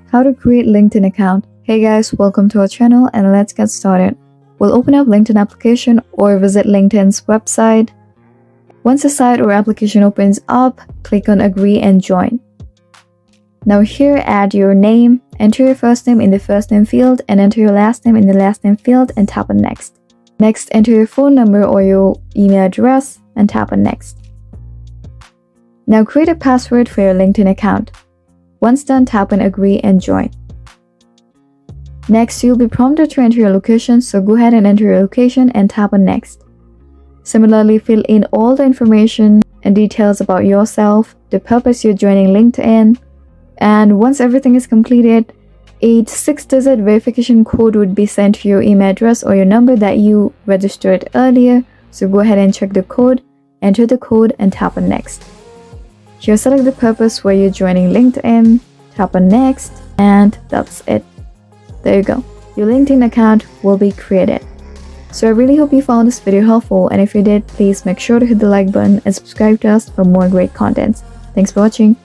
How to create LinkedIn account. Hey guys, welcome to our channel and let's get started. We'll open up LinkedIn application or visit LinkedIn's website. Once the site or application opens up, click on agree and join. Now here, add your name, enter your first name in the first name field and enter your last name in the last name field and tap on next. Next, enter your phone number or your email address and tap on next. Now create a password for your LinkedIn account. Once done, tap on agree and join. Next, you'll be prompted to enter your location, so go ahead and enter your location and tap on next. Similarly, fill in all the information and details about yourself, the purpose you're joining LinkedIn, and once everything is completed, a 6-digit verification code would be sent to your email address or your number that you registered earlier, so go ahead and check the code, enter the code and tap on next. Here, select the purpose where you're joining LinkedIn, tap on next, and that's it. There you go. Your LinkedIn account will be created. So I really hope you found this video helpful, and if you did, please make sure to hit the like button and subscribe to us for more great content. Thanks for watching.